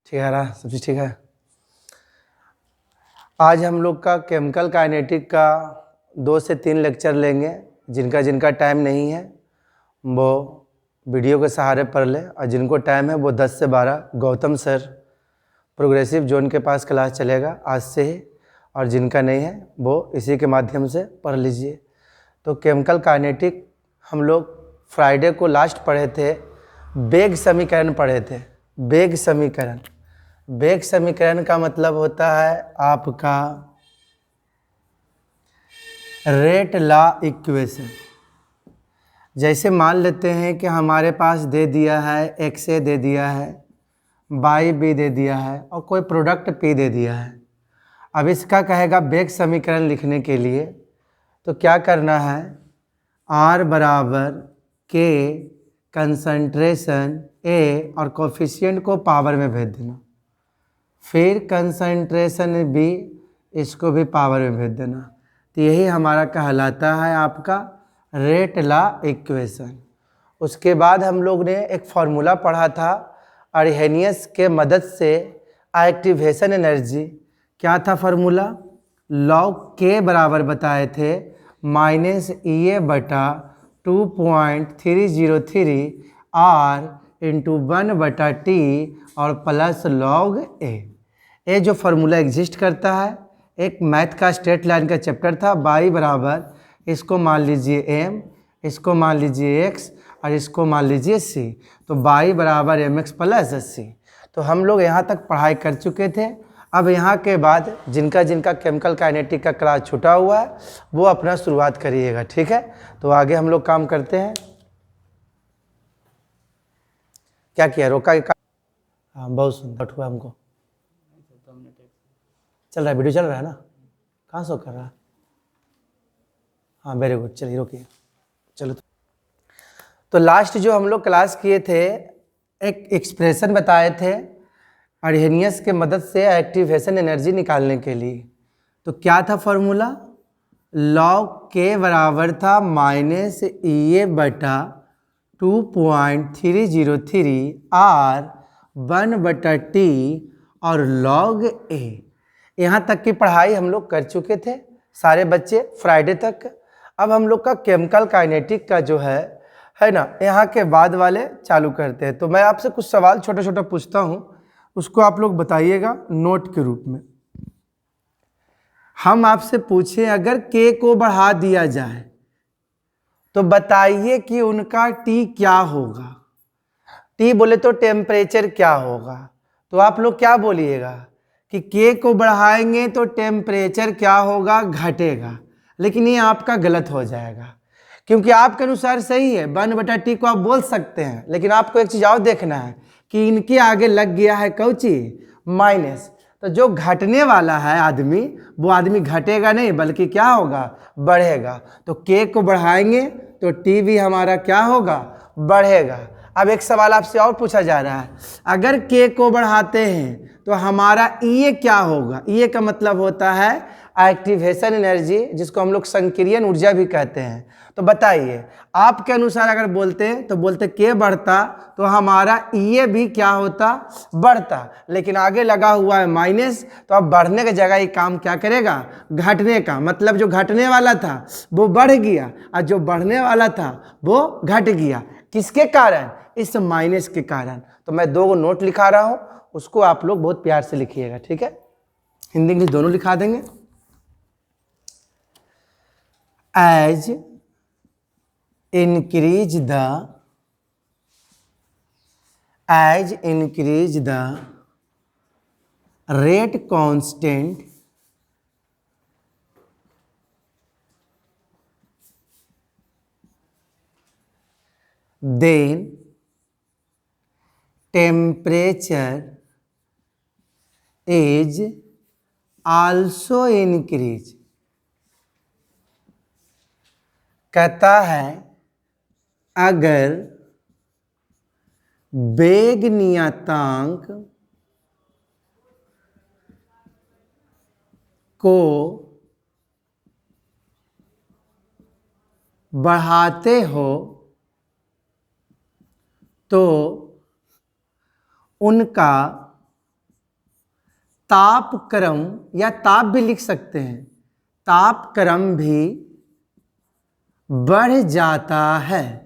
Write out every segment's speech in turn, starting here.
ठीक है रहा, सब चीज़ ठीक है। आज हम लोग का केमिकल काइनेटिक का 2 से 3 लेक्चर लेंगे। जिनका जिनका टाइम नहीं है वो वीडियो के सहारे पढ़ ले, और जिनको टाइम है वो 10 से 12 गौतम सर प्रोग्रेसिव जोन के पास क्लास चलेगा आज से ही, और जिनका नहीं है वो इसी के माध्यम से पढ़ लीजिए। तो केमिकल काइनेटिक हम लोग फ्राइडे को लास्ट पढ़े थे, वेग समीकरण पढ़े थे। वेग समीकरण, वेग समीकरण का मतलब होता है आपका रेट लॉ इक्वेशन। जैसे मान लेते हैं कि हमारे पास दे दिया है एक्स ए दे दिया है, वाई बी दे दिया है, और कोई प्रोडक्ट पी दे दिया है। अब इसका कहेगा वेग समीकरण लिखने के लिए तो क्या करना है, आर बराबर के कंसंट्रेशन ए और कोफिशिएंट को पावर में भेज देना, फिर कंसंट्रेशन बी इसको भी पावर में भेज देना। तो यही हमारा कहलाता है आपका रेट लॉ इक्वेशन। उसके बाद हम लोग ने एक फार्मूला पढ़ा था अर्हेनियस के मदद से एक्टिवेशन एनर्जी। क्या था फार्मूला, लॉग के बराबर बताए थे माइनस ई ए बटा 2.303 आर इंटू 1/T और प्लस लॉग ए। ये जो फार्मूला एग्जिस्ट करता है, एक मैथ का स्ट्रेट लाइन का चैप्टर था। बाई बराबर इसको मान लीजिए एम, इसको मान लीजिए एक्स और इसको मान लीजिए सी। तो बाई बराबर एम एक्स प्लस सी। तो हम लोग यहाँ तक पढ़ाई कर चुके थे। अब यहाँ के बाद जिनका जिनका केमिकल काइनेटिक का क्लास छूटा हुआ है वो अपना शुरुआत करिएगा, ठीक है। तो आगे हम लोग काम करते हैं। क्या किया, रोका? हाँ बहुत सुंदर हुआ हमको। चल रहा है, वीडियो चल रहा है ना? कहाँ शो कर रहा है? हाँ वेरी गुड, चलिए रोकिए। चलो तो लास्ट जो हम लोग क्लास किए थे, एक एक्सप्रेशन बताए थे अर्हेनियस के मदद से एक्टिवेशन एनर्जी निकालने के लिए। तो क्या था फार्मूला, लॉग के बराबर था माइनस ई ए बटा 2.303 आर 1/T और लॉग ए। यहाँ तक की पढ़ाई हम लोग कर चुके थे सारे बच्चे फ्राइडे तक। अब हम लोग का केमिकल काइनेटिक का जो है ना, यहाँ के बाद वाले चालू करते हैं। तो मैं आपसे कुछ सवाल छोटा छोटा पूछता हूँ, उसको आप लोग बताइएगा नोट के रूप में। हम आपसे पूछें अगर के को बढ़ा दिया जाए तो बताइए कि उनका टी क्या होगा। टी बोले तो टेम्परेचर क्या होगा। तो आप लोग क्या बोलिएगा कि के को बढ़ाएंगे तो टेम्परेचर क्या होगा, घटेगा। लेकिन ये आपका गलत हो जाएगा, क्योंकि आपके अनुसार सही है 1/T को आप बोल सकते हैं, लेकिन आपको एक चीज़ और देखना है कि इनके आगे लग गया है कौची, माइनस। तो जो घटने वाला है आदमी, वो आदमी घटेगा नहीं बल्कि क्या होगा, बढ़ेगा। तो के को बढ़ाएंगे तो टी भी हमारा क्या होगा, बढ़ेगा। अब एक सवाल आपसे और पूछा जा रहा है, अगर के को बढ़ाते हैं तो हमारा ई क्या होगा। ई का मतलब होता है एक्टिवेशन एनर्जी, जिसको हम लोग संक्रियन ऊर्जा भी कहते हैं। तो बताइए आपके अनुसार अगर बोलते हैं तो बोलते के बढ़ता तो हमारा ई भी क्या होता, बढ़ता। लेकिन आगे लगा हुआ है माइनस, तो अब बढ़ने की जगह ये काम क्या करेगा, घटने का। मतलब जो घटने वाला था वो बढ़ गया और जो बढ़ने वाला था वो घट गया। किसके कारण, इस माइनस के कारण। तो मैं 2 नोट लिखा रहा हूं, उसको आप लोग बहुत प्यार से लिखिएगा, ठीक है। हिंदी इंग्लिश दोनों लिखा देंगे। As increase the rate constant, then temperature is also increase। कहता है अगर वेग नियतांक को बढ़ाते हो तो उनका तापक्रम या ताप भी लिख सकते हैं, तापक्रम भी बढ़ जाता है।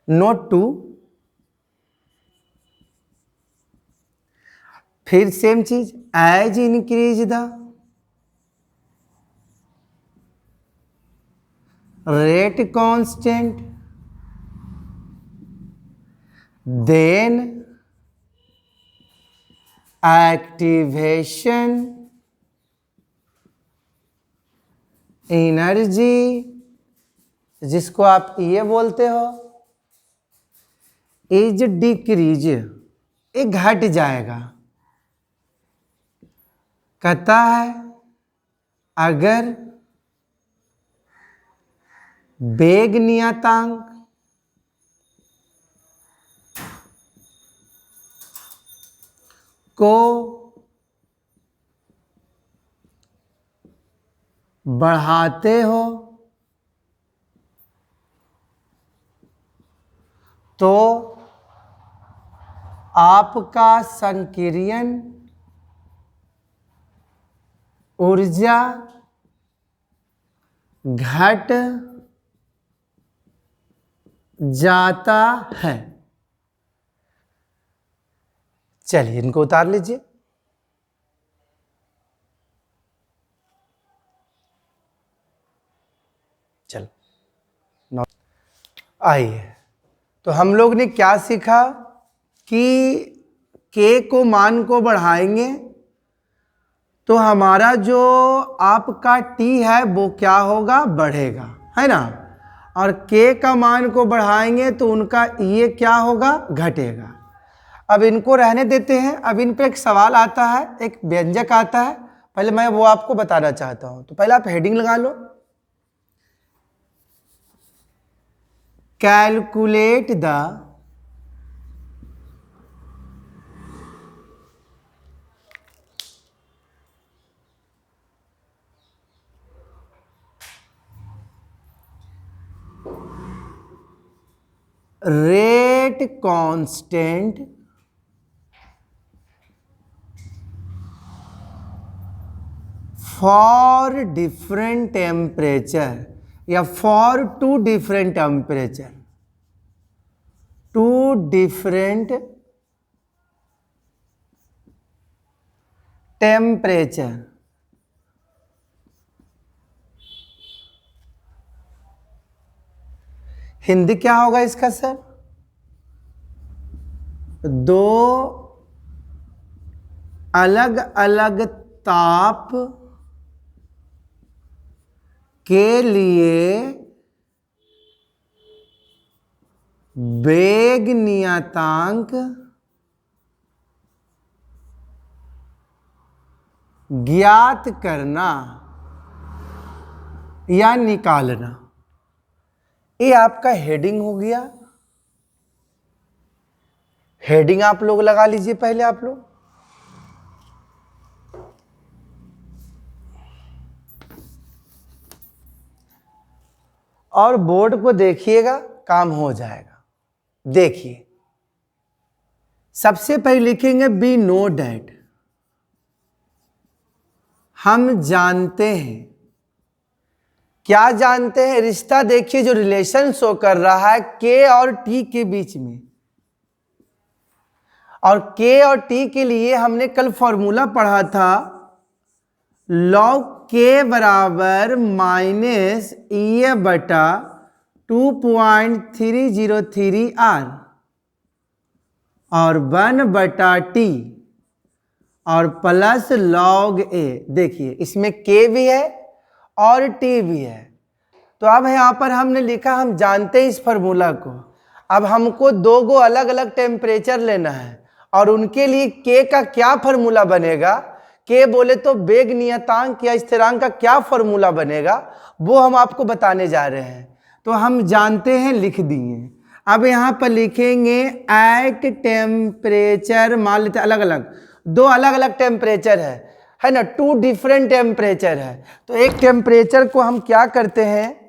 नोट 2, फिर सेम चीज, as increase the rate constant then activation energy, जिसको आप ये बोलते हो, इज डिक्रीज, ये घट जाएगा। कहता है अगर वेग नियतांक को बढ़ाते हो तो आपका संकीर्ण ऊर्जा घट जाता है। चलिए इनको उतार लीजिए। चलो आइए, तो हम लोग ने क्या सीखा कि के को मान को बढ़ाएंगे तो हमारा जो आपका टी है वो क्या होगा, बढ़ेगा, है ना। और के का मान को बढ़ाएंगे तो उनका ये क्या होगा, घटेगा। अब इनको रहने देते हैं। अब इन पे एक सवाल आता है, एक व्यंजक आता है, पहले मैं वो आपको बताना चाहता हूं। तो पहले आप हेडिंग लगा लो, calculate the rate constant for different temperature या for two different temperature, two different temperature. Hindi क्या होगा इसका सर? दो अलग अलग ताप के लिए वेग नियतांक ज्ञात करना या निकालना। ये आपका हेडिंग हो गया। हेडिंग आप लोग लगा लीजिए पहले आप लोग। और बोर्ड को देखिएगा, काम हो जाएगा। देखिए सबसे पहले लिखेंगे बी नो डैट, हम जानते हैं। क्या जानते हैं? रिश्ता देखिए जो रिलेशन शो कर रहा है के और टी के बीच में। और के और टी के लिए हमने कल फॉर्मूला पढ़ा था, लॉग के बराबर माइनस ई बटा 2.303 आर और 1 बटा टी और प्लस लॉग ए। देखिए इसमें के भी है और टी भी है। तो अब यहाँ पर हमने लिखा, हम जानते हैं इस फार्मूला को। अब हमको दो गो अलग अलग टेम्परेचर लेना है और उनके लिए के का क्या फार्मूला बनेगा, के बोले तो वेग नियतांक या स्थिरांक का क्या फार्मूला बनेगा, वो हम आपको बताने जा रहे हैं। तो हम जानते हैं, लिख दिए। अब यहाँ पर लिखेंगे एट टेम्परेचर, मान लेते अलग अलग, दो अलग अलग टेम्परेचर है ना, टू डिफरेंट टेम्परेचर है। तो एक टेम्परेचर को हम क्या करते हैं,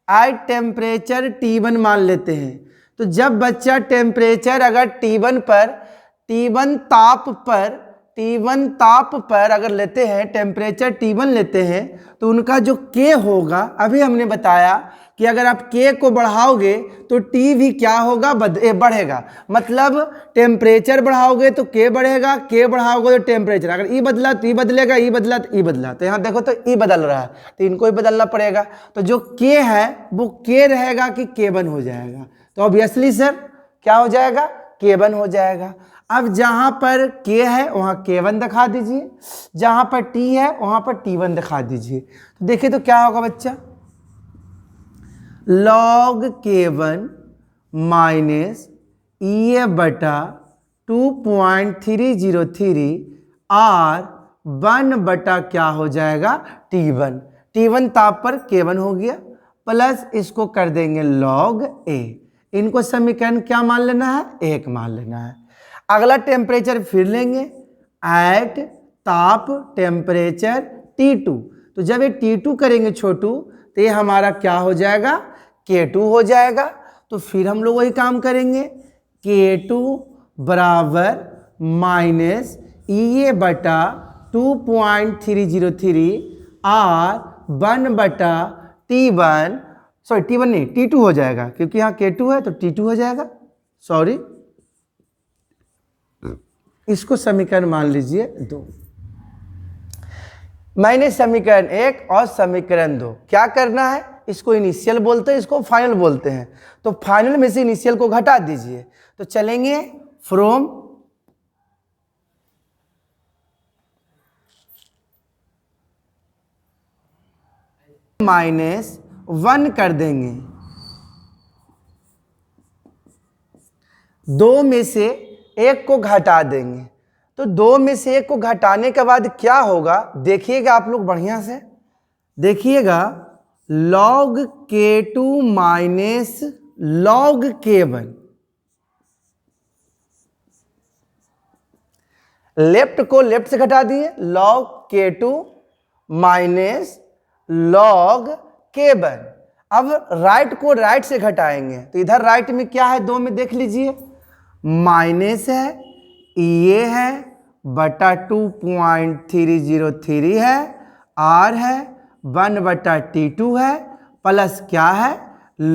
एट टेम्परेचर T1 मान लेते हैं। तो जब बच्चा टेम्परेचर अगर T1 पर T1 ताप पर अगर लेते हैं, टेम्परेचर T1 लेते हैं, तो उनका जो K होगा, अभी हमने बताया कि अगर आप K को बढ़ाओगे तो T भी क्या होगा, बढ़ेगा। मतलब टेम्परेचर बढ़ाओगे तो K बढ़ेगा, K बढ़ाओगे तो टेम्परेचर, अगर E बदला तो E बदलेगा, E बदला तो E बदला। तो यहाँ देखो तो E बदल रहा है, तो इनको ही बदलना पड़ेगा। तो जो K है वो K रहेगा कि K1 हो जाएगा? तो ऑब्वियसली सर क्या हो जाएगा, K1 हो जाएगा। अब जहां पर K है वहां K1 दिखा दीजिए, जहां पर T है वहां पर T1 दिखा दीजिए। तो देखिए तो क्या होगा बच्चा, log K1 माइनस EA बटा 2.303 R1 बटा क्या हो जाएगा, T1 ताप पर K1 हो गया, प्लस इसको कर देंगे log A। इनको समीकरण क्या मान लेना है, 1 मान लेना है। अगला टेम्परेचर फिर लेंगे, एट ताप टेम्परेचर T2। तो जब ये T2 करेंगे छोटू, तो ये हमारा क्या हो जाएगा, K2 हो जाएगा। तो फिर हम लोग वही काम करेंगे, K2 बराबर माइनस EA बटा 2.303 R1 बटा T1, सॉरी T1 नहीं T2 हो जाएगा, क्योंकि यहाँ K2 है तो T2 हो जाएगा, सॉरी। इसको समीकरण मान लीजिए 2। मैंने समीकरण 1 और समीकरण 2 क्या करना है, इसको इनिशियल बोलते हैं, इसको फाइनल बोलते हैं। तो फाइनल में से इनिशियल को घटा दीजिए। तो चलेंगे फ्रॉम -1 कर देंगे, 2 में से 1 को घटा देंगे। तो 2 में से 1 को घटाने के बाद क्या होगा, देखिएगा आप लोग बढ़िया से देखिएगा, log K2 minus log K1, left को लेफ्ट से घटा दिए, log K2 minus log K1। अब राइट को राइट से घटाएंगे, तो इधर राइट में क्या है, 2 में देख लीजिए, माइनस है, ये है बटा 2.303 है, R है 1 बटा T2 है, प्लस क्या है,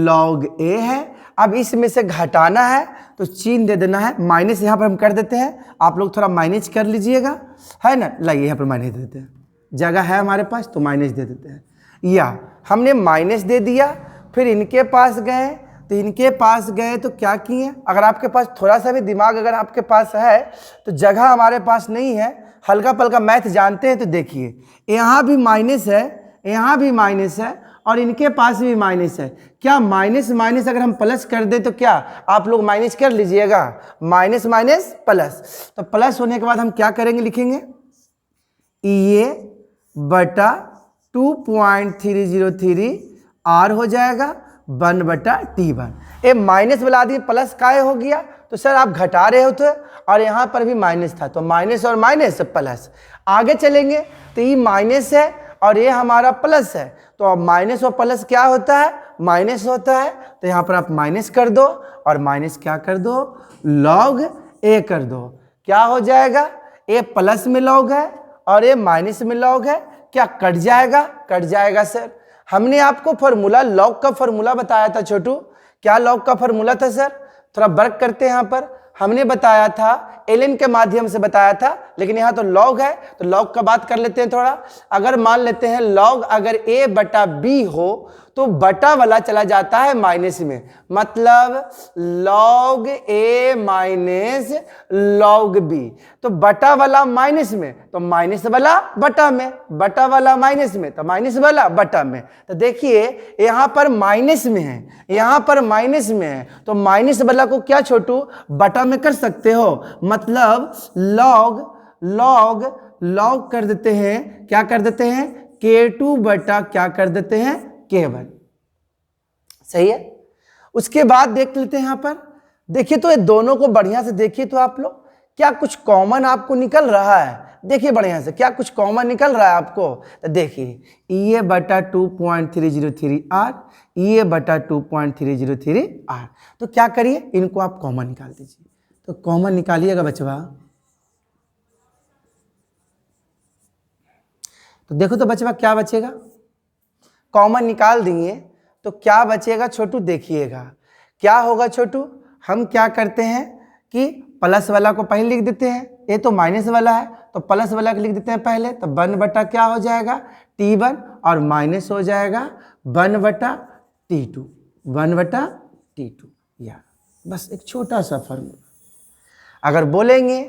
log A है। अब इसमें से घटाना है तो चिन्ह दे देना है, माइनस यहाँ पर हम कर देते हैं, आप लोग थोड़ा माइनस कर लीजिएगा, है ना। लाइए यहाँ पर माइनस दे देते हैं, जगह है हमारे पास तो माइनस दे देते हैं। या हमने माइनस दे दिया, फिर इनके पास गए, तो इनके पास गए तो क्या किए, अगर आपके पास थोड़ा सा भी दिमाग अगर आपके पास है, तो जगह हमारे पास नहीं है, हल्का पल्का मैथ जानते हैं, तो देखिए यहाँ भी माइनस है, यहाँ भी माइनस है, और इनके पास भी माइनस है। क्या माइनस माइनस अगर हम प्लस कर दें तो क्या, आप लोग माइनस कर लीजिएगा, माइनस माइनस प्लस। तो प्लस होने के बाद हम क्या करेंगे, लिखेंगे ये बटा 2.303 R हो जाएगा 1 बटा T1। ये माइनस मिला दिए, प्लस काय हो गया, तो सर आप घटा रहे हो थे और यहाँ पर भी माइनस था, तो माइनस और माइनस प्लस। आगे चलेंगे तो ये माइनस है और ये हमारा प्लस है, तो अब माइनस और प्लस क्या होता है, माइनस होता है। तो यहाँ पर आप माइनस कर दो और माइनस क्या कर दो, log A कर दो। क्या हो जाएगा, A प्लस में log है और ये माइनस में log है, क्या कट जाएगा, कट जाएगा सर। हमने आपको फॉर्मूला लॉग का फॉर्मूला बताया था छोटू, क्या लॉग का फॉर्मूला था सर, थोड़ा वर्क करते हैं। यहाँ पर हमने बताया था ln के माध्यम से बताया था, लेकिन यहाँ तो लॉग है, तो लॉग का बात कर लेते हैं थोड़ा। अगर मान लेते हैं लॉग अगर a बटा b हो तो बटा वाला चला जाता है माइनस में, मतलब log a minus log b। तो बटा वाला माइनस में तो माइनस वाला बटा में, बटा वाला माइनस में तो माइनस वाला बटा में। तो देखिए यहाँ पर माइनस में है, यहाँ पर माइनस में है, तो माइनस वाला को क्या छोटू बटा में कर सकते हो, मतलब log कर देते हैं, क्या कर देते हैं, K2 बटा क्या कर देते हैं, K1। सही है। उसके बाद देख लेते हैं यहाँ पर, देखिए तो ये दोनों को बढ़िया से देखिए तो आप लोग क्या कुछ कॉमन आपको निकल रहा है, देखिए बढ़िया से क्या कुछ कॉमन निकल रहा है आपको। तो देखिए ये बटा 2.303 R, ये बटा 2.303 R। तो क्या करिए, इनको आप कॉमन निकाल दीजिए। तो कॉमन निकालिएगा बचवा। तो देखो तो बचवा क्या बचेगा, कॉमन निकाल दिए तो क्या बचेगा छोटू, देखिएगा क्या होगा छोटू। हम क्या करते हैं कि प्लस वाला को पहले लिख देते हैं, ये तो माइनस वाला है तो प्लस वाला को लिख देते हैं पहले, तो 1 बटा क्या हो जाएगा T1 और माइनस हो जाएगा 1 बटा T2, 1 बटा T2। या बस एक छोटा सा फॉर्मूला। अगर बोलेंगे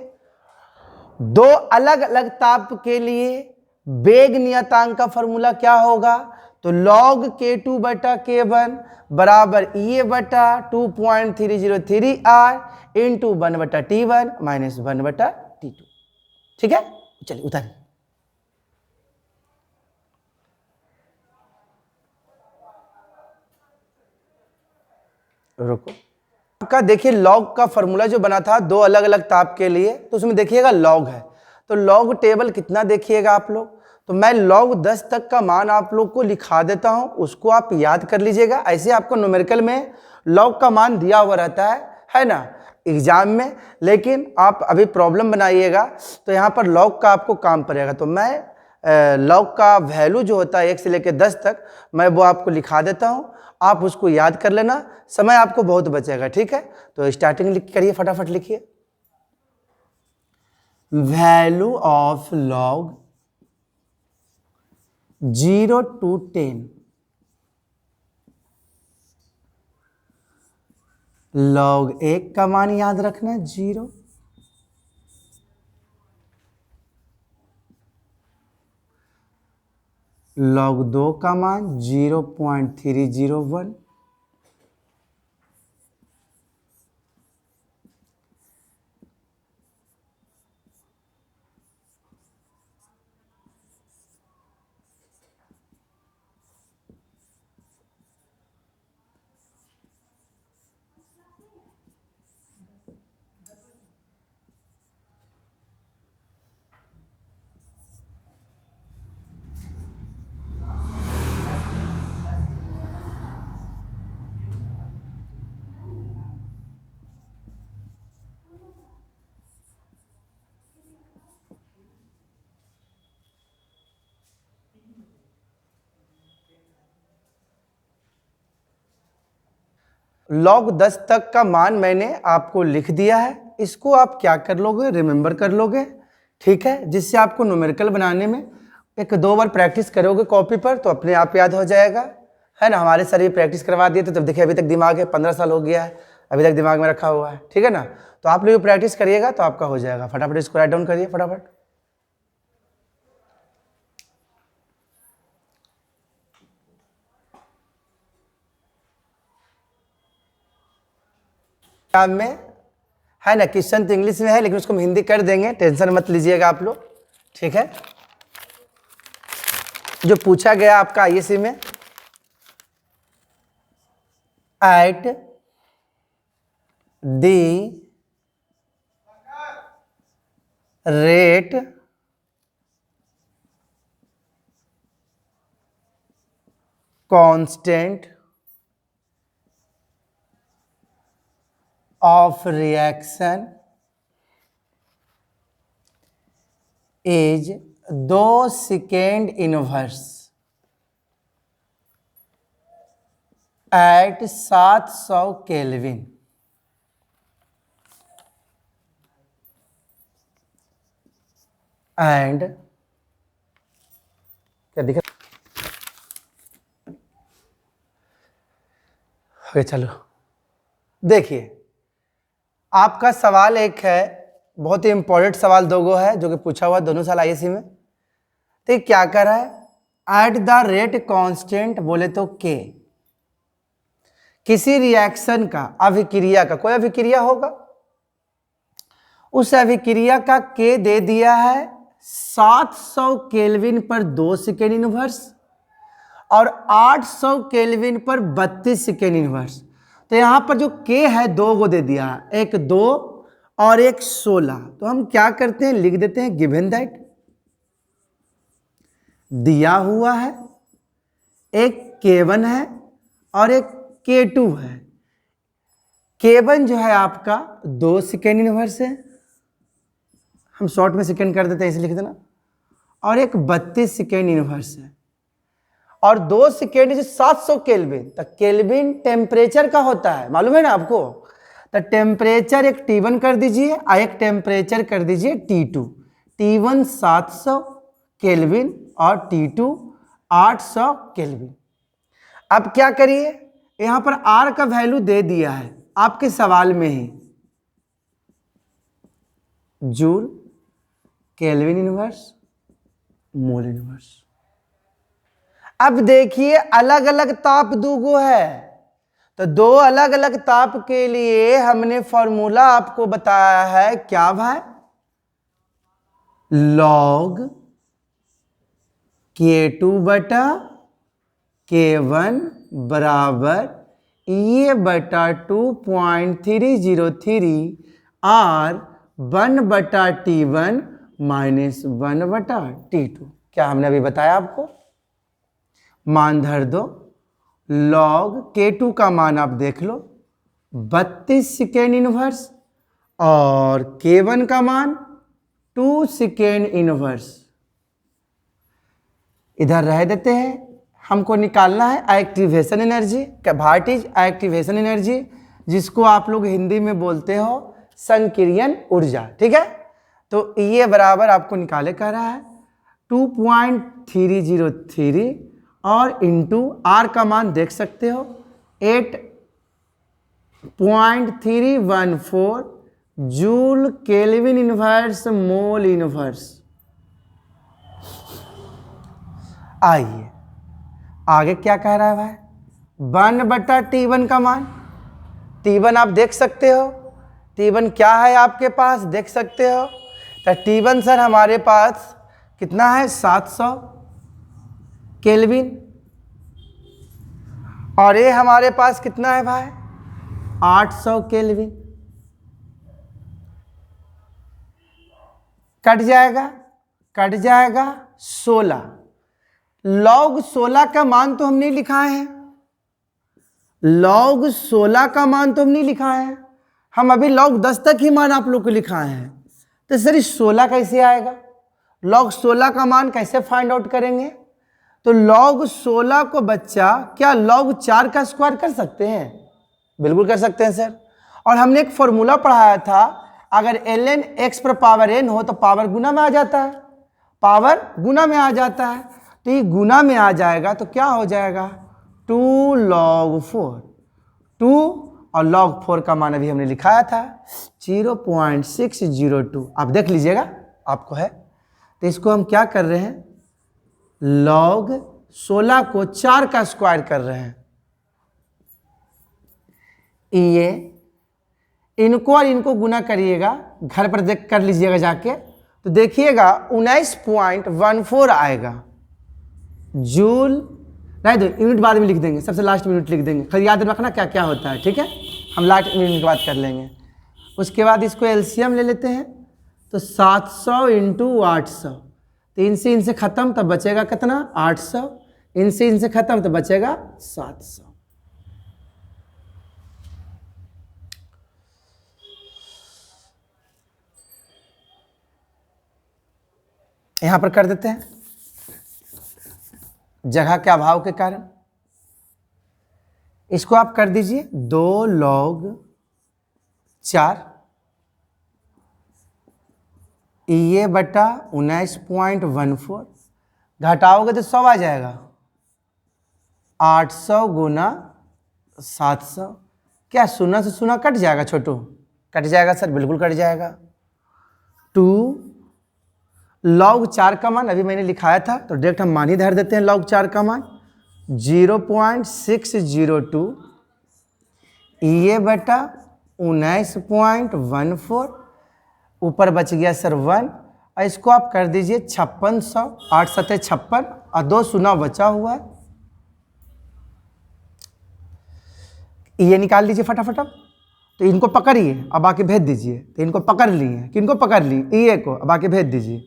दो अलग अलग ताप के लिए वेग नियतांक का फॉर्मूला क्या होगा, तो log K2 बटा K1 बराबर E बटा 2.303 R इंटू 1 बटा T1 माइनस 1 बटा T2। ठीक है, चलिए उतारिए। रुको, आपका देखिए लॉग का फॉर्मूला जो बना था दो अलग अलग ताप के लिए, तो उसमें देखिएगा लॉग है, तो लॉग टेबल कितना देखिएगा आप लोग, तो मैं log 10 तक का मान आप लोग को लिखा देता हूं, उसको आप याद कर लीजिएगा। ऐसे आपको न्यूमेरिकल में log का मान दिया हुआ रहता है ना एग्जाम में, लेकिन आप अभी प्रॉब्लम बनाइएगा तो यहाँ पर log का आपको काम पड़ेगा। तो मैं log का वैल्यू जो होता है 1 से लेकर 10 तक मैं वो आपको लिखा देता हूँ, आप उसको याद कर लेना, समय आपको बहुत बचेगा। ठीक है, तो स्टार्टिंग करिए, फटाफट लिखिए। Value of log 0 to 10, log 1 का मान याद रखना 0, log 2 का मान 0.301, log 10 तक का मान मैंने आपको लिख दिया है, इसको आप क्या कर लोगे, रिमेंबर कर लोगे। ठीक है, जिससे आपको न्यूमेरिकल बनाने में 1-2 बार प्रैक्टिस करोगे कॉपी पर तो अपने आप याद हो जाएगा, है ना। हमारे सर भी प्रैक्टिस करवा दिए थे, तब देखिए अभी तक दिमाग है, 15 साल हो गया है, अभी तक दिमाग में रखा हुआ है। ठीक है ना, तो आप लोग प्रैक्टिस करिएगा तो आपका हो जाएगा। फटाफट इसको राइट डाउन करिए फटाफट। में है ना, क्वेश्चन तो इंग्लिश में है लेकिन उसको हम हिंदी कर देंगे, टेंशन मत लीजिएगा आप लोग। ठीक है, जो पूछा गया आपका आईएससी में, at the rate constant of reaction is 2 second inverse at 700 kelvin and क्या दिखा, चलो देखिए आपका सवाल एक है, बहुत ही इंपॉर्टेंट सवाल दोगो है जो कि पूछा हुआ दोनों साल आईएससी में। तो क्या कर रहा है, एट द रेट कांस्टेंट बोले तो के, किसी रिएक्शन का अभिक्रिया का, कोई अभिक्रिया होगा, उस अभिक्रिया का के दे दिया है 700 केल्विन पर 2 सेकेंड इनवर्स और 800 केल्विन पर 32 सेकेंड इनवर्स। तो यहां पर जो के है 2 को दे दिया है, एक 2 और एक 16। तो हम क्या करते हैं, लिख देते हैं गिवन दैट, दिया हुआ है एक K1 है और एक K2 है। K1 जो है आपका 2 सेकेंड इनवर्स है, हम शॉर्ट में सेकेंड कर देते हैं इसे लिख देना, और एक 32 सेकेंड इनवर्स है, और 2 सेकेंड 700 केल्विन। तो केल्विन टेम्परेचर का होता है, मालूम है ना आपको। तो टेम्परेचर एक T1 कर दीजिए और एक टेम्परेचर कर दीजिए T2। T1 700 केल्विन और T2 800 केल्विन। अब क्या करिए, यहां पर R का वैल्यू दे दिया है आपके सवाल में ही, joule, kelvin inverse, mole inverse. अब देखिए अलग अलग ताप दूगो है, तो दो अलग अलग ताप के लिए हमने फॉर्मूला आपको बताया है, क्या भाई, लॉग K2 बटा K1 बराबर ये बटा 2.303 R 1 बटा T1 माइनस 1 बटा T2। क्या हमने अभी बताया आपको, मान धर दो। लॉग K2 का मान आप देख लो 32 सेकेंड इनवर्स, और K1 का मान 2 सेकेंड इनवर्स। इधर रह देते हैं, हमको निकालना है activation energy. What is activation energy, जिसको आप लोग हिंदी में बोलते हो संक्रियन ऊर्जा, ठीक है। तो ये बराबर आपको निकाले कह रहा है 2.303 और इंटू R का मान देख सकते हो 8.314 joule kelvin inverse mole inverse. आइए आगे क्या कह रहा है भाई, 1 बटा T1 का मान, T1 आप देख सकते हो, T1 क्या है आपके पास देख सकते हो। तो T1 सर हमारे पास कितना है 700 केल्विन, और ये हमारे पास कितना है भाई 800 केल्विन। कट जाएगा 16। लॉग 16 का मान तो हम नहीं लिखा है, लॉग 16 का मान तो हम नहीं लिखा है, हम अभी लॉग 10 तक ही मान आप लोग को लिखा है। तो सर 16 कैसे आएगा, लॉग 16 का मान कैसे फाइंड आउट करेंगे। तो लॉग 16 को बच्चा क्या लॉग 4 का स्क्वायर कर सकते हैं, बिल्कुल कर सकते हैं सर। और हमने एक फॉर्मूला पढ़ाया था, अगर ln x पर पावर n हो तो पावर गुना में आ जाता है, पावर गुना में आ जाता है। तो ये गुना में आ जाएगा तो क्या हो जाएगा 2 log 4, 2 और log 4 का मान अभी हमने लिखाया था 0.602, आप देख लीजिएगा आपको है। तो इसको हम क्या कर रहे हैं, log 16 को 4 का स्क्वायर कर रहे हैं। ये इनको और इनको गुना करिएगा, घर पर देख कर लीजिएगा जाके, तो देखिएगा 19.14 आएगा जूल। नहीं तो यूनिट बाद में लिख देंगे, सबसे लास्ट में यूनिट लिख देंगे, फिर याद रखना क्या क्या होता है, ठीक है। हम लास्ट यूनिट के बाद कर लेंगे। उसके बाद इसको एलसीएम ले लेते हैं, तो 700 इंटू 800, तो इनसे इनसे खत्म तब बचेगा कितना 800, इनसे इनसे खत्म तो बचेगा 700। यहां पर कर देते हैं, जगह के अभाव के कारण इसको आप कर दीजिए 2 log 4 ये बटा 19.14, घटाओगे तो 100 आ जाएगा, 800 गुना 700, क्या शून्य से शून्य कट जाएगा छोटू, कट जाएगा सर, बिल्कुल कट जाएगा। 2 log 4 का मान अभी मैंने लिखाया था, तो डायरेक्ट हम मान ही धर देते हैं log 4 का मान 0.602 ये बटा 19.14, ऊपर बच गया सर 1, और इसको आप कर दीजिए 5600, 8 सतह 56 और 2 शून्य बचा हुआ है, ये निकाल लीजिए फटाफट। तो इनको पकड़िए अब आके भेज दीजिए, तो इनको पकड़ लिए, किनको पकड़ ली ये को, अब आके भेज दीजिए।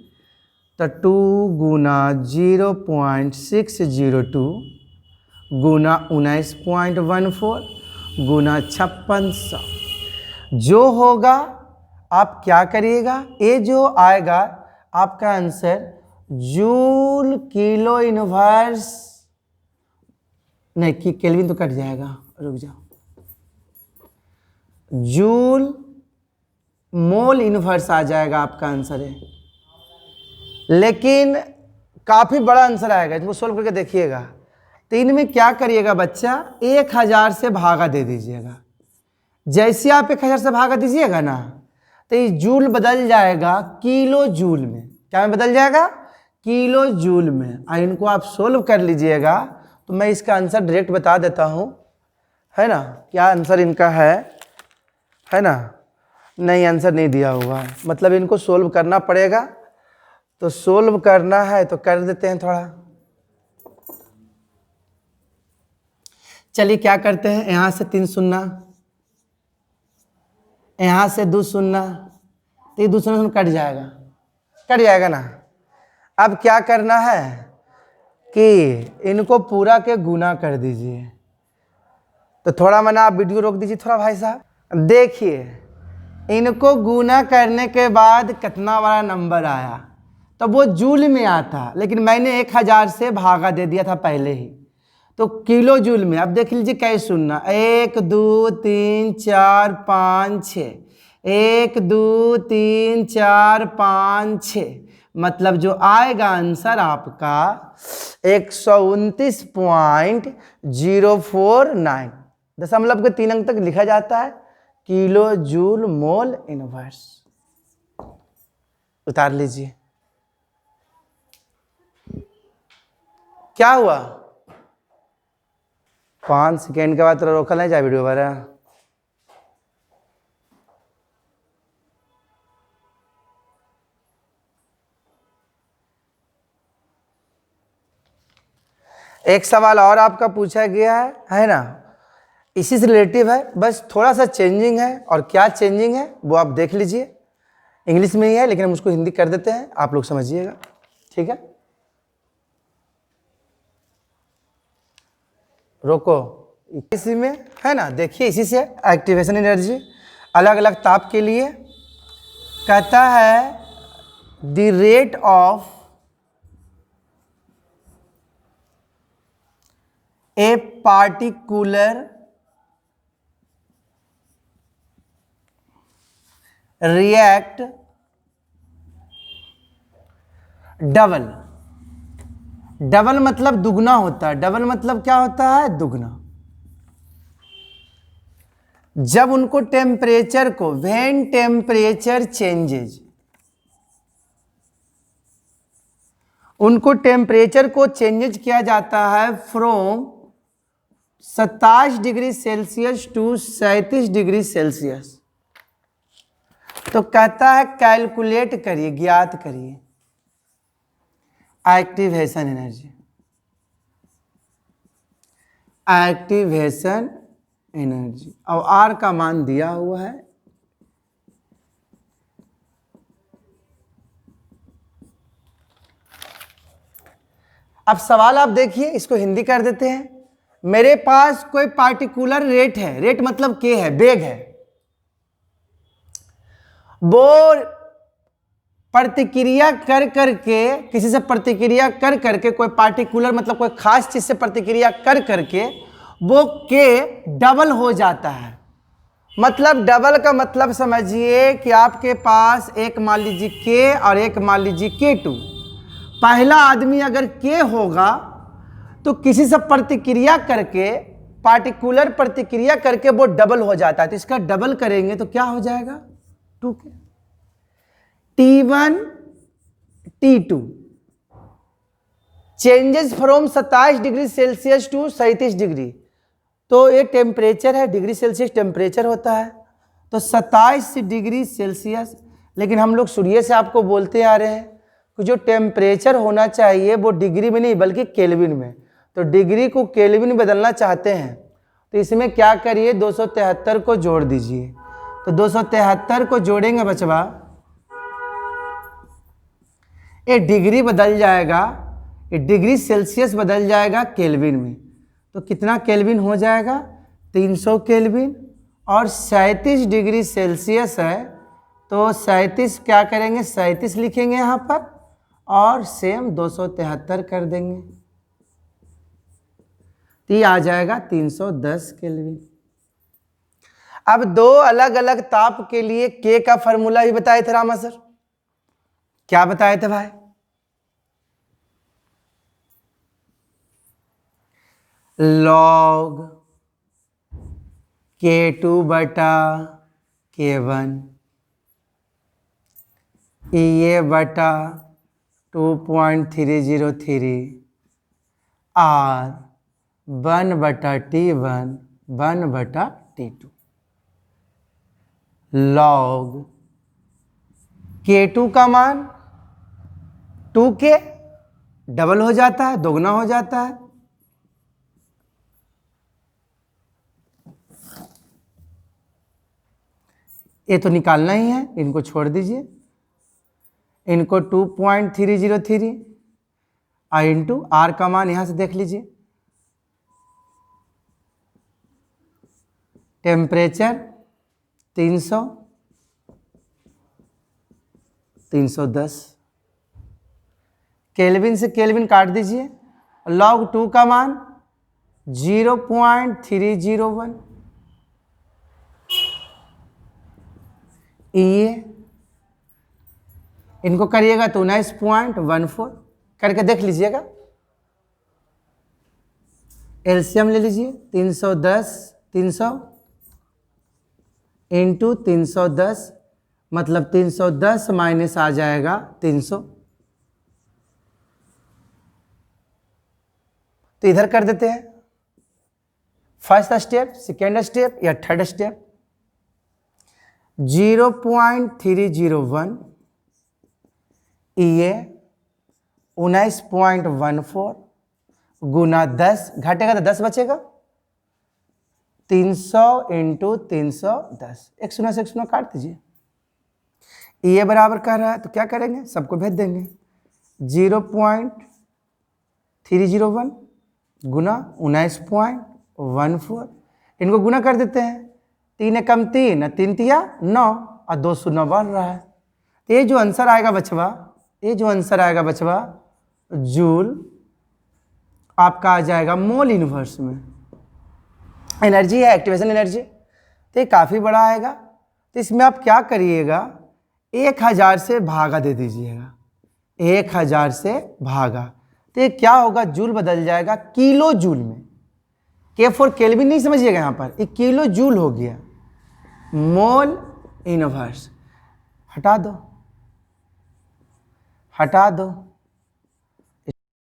तो 2 गुना 0.602 गुना 19.14 गुना 5600 जो होगा आप क्या करिएगा, ये जो आएगा आपका आंसर जूल किलो इनवर्स, नहीं कि केल्विन तो कट जाएगा, रुक जाओ, जूल मोल इनवर्स आ जाएगा आपका आंसर है। लेकिन काफ़ी बड़ा आंसर आएगा, इसको सोल्व करके देखिएगा। तो इनमें क्या करिएगा बच्चा, 1000 से भागा दे दीजिएगा। जैसे आप 1000 से भागा दीजिएगा ना, तो ये जूल बदल जाएगा किलो जूल में। क्या में बदल जाएगा, किलो जूल में। और इनको आप सोल्व कर लीजिएगा तो मैं इसका आंसर डायरेक्ट बता देता हूँ, है ना, क्या आंसर इनका है ना। नहीं, आंसर नहीं दिया हुआ है, मतलब इनको सोल्व करना पड़ेगा। तो सोल्व करना है तो कर देते हैं थोड़ा। चलिए क्या करते हैं, यहाँ से 3 शून्य, यहाँ से 2 शून्य, तो ये 2 शून्य कट जाएगा ना। अब क्या करना है कि इनको पूरा के गुना कर दीजिए। तो थोड़ा मैंने आप वीडियो रोक दीजिए थोड़ा भाई साहब। देखिए इनको गुना करने के बाद कितना बड़ा नंबर आया, तो वो जूल में आता, लेकिन मैंने 1000 से भागा दे दिया था पहले ही, तो किलो जूल में। अब देख लीजिए कैसे सुनना, 1 2 3 4 5 6, 1 2 3 4 5 6, मतलब जो आएगा आंसर आपका 129.049, दशमलव के 3 अंक तक लिखा जाता है किलो जूल मोल इनवर्स। उतार लीजिए। क्या हुआ, 5 सेकेंड के बाद तो रोकल नहीं जाए वीडियो बारा। एक सवाल और आपका पूछा गया है ना, इसी से रिलेटिव है, बस थोड़ा सा चेंजिंग है। और क्या चेंजिंग है वो आप देख लीजिए, इंग्लिश में ही है लेकिन हम उसको हिंदी कर देते हैं, आप लोग समझिएगा, ठीक है। रोको, इसी में है ना, देखिए इसी से एक्टिवेशन एनर्जी अलग अलग ताप के लिए कहता है the rate of a particular react double मतलब दुगना होता है। डबल मतलब क्या होता है, दुगना। जब उनको टेम्परेचर को, व्हेन टेम्परेचर चेंजेज, उनको टेम्परेचर को चेंजेज किया जाता है from 27 degree Celsius to 37 degree Celsius, तो कहता है कैलकुलेट करिए, ज्ञात करिए एक्टिवेशन एनर्जी। एक्टिवेशन एनर्जी और आर का मान दिया हुआ है, अब सवाल आप देखिए, इसको हिंदी कर देते हैं। मेरे पास कोई पार्टिकुलर रेट है, रेट मतलब के है, बेग है, वो प्रतिक्रिया कर करके, किसी से प्रतिक्रिया कर करके, कोई पार्टिकुलर मतलब कोई खास चीज से प्रतिक्रिया कर करके वो के डबल हो जाता है। मतलब डबल का मतलब समझिए कि आपके पास एक मान लीजिए के और एक मान लीजिए K2। पहला आदमी अगर के होगा तो किसी से प्रतिक्रिया करके, पार्टिकुलर प्रतिक्रिया करके वो डबल हो जाता है, तो इसका डबल करेंगे तो क्या हो जाएगा, 2K। T1 T2 changes from 27 degree Celsius to 37 degree, तो ये टेम्परेचर है, डिग्री सेल्सियस टेम्परेचर होता है, तो 27 डिग्री सेल्सियस। लेकिन हम लोग शुरू से आपको बोलते आ रहे हैं कि जो टेम्परेचर होना चाहिए वो डिग्री में नहीं बल्कि केल्विन में, तो डिग्री को केल्विन में बदलना चाहते हैं तो इसमें क्या करिए, 273 को जोड़ दीजिए। तो 273 को जोड़ेंगे बचवा, ये डिग्री बदल जाएगा, ये डिग्री सेल्सियस बदल जाएगा केल्विन में, तो कितना केल्विन हो जाएगा, 300 केल्विन। और 37 डिग्री सेल्सियस है, तो 37 क्या करेंगे, 37 लिखेंगे यहाँ पर और सेम 273 कर देंगे, तो ये आ जाएगा 310 केल्विन। अब दो अलग अलग ताप के लिए के का फॉर्मूला भी बताए थे रामा सर, क्या बताए थे भाई? लॉग K2 बटा K1 EA बटा 2.303 R 1 बटा T1 1 बटा T2 लॉग K2 का मान 2K डबल हो जाता है, दोगुना हो जाता है, ये तो निकालना ही है, इनको छोड़ दीजिए, इनको 2.303 और इंटू आर का मान यहां से देख लीजिए, टेम्परेचर 300 310, केल्विन से केल्विन काट दीजिए, लॉग 2 का मान 0.301 ये इनको करिएगा तो 19.14 करके देख लीजिएगा, एलसीएम ले लीजिए 300 इंटू 310 मतलब 310 माइनस आ जाएगा 300, तो इधर कर देते हैं, फर्स्ट स्टेप, सेकेंड स्टेप या थर्ड स्टेप, 0.301 ये 19.14 गुना 10 घटेगा तो 10 बचेगा, 300 इंटू 310, 1 से 1 काट दीजिए, ये बराबर कर रहा है तो क्या करेंगे, सबको भेज देंगे, 0.301 गुना 19.14, इनको गुना कर देते हैं, 3 कम 3 3 तिया 9 और 2 शून्य बढ़ रहा है, ये जो आंसर आएगा बचवा, ये जो आंसर आएगा बचवा जूल आपका आ जाएगा मोल इनवर्स में, एनर्जी है एक्टिवेशन एनर्जी, तो ये काफ़ी बड़ा आएगा, तो इसमें आप क्या करिएगा 1000 से भागा दे दीजिएगा, 1000 से भागा, तो ये क्या होगा, जूल बदल जाएगा किलो जूल में, के फॉर केल्विन नहीं समझिएगा यहाँ पर, ये किलो जूल हो गया, मोल इनवर्स हटा दो, हटा दो,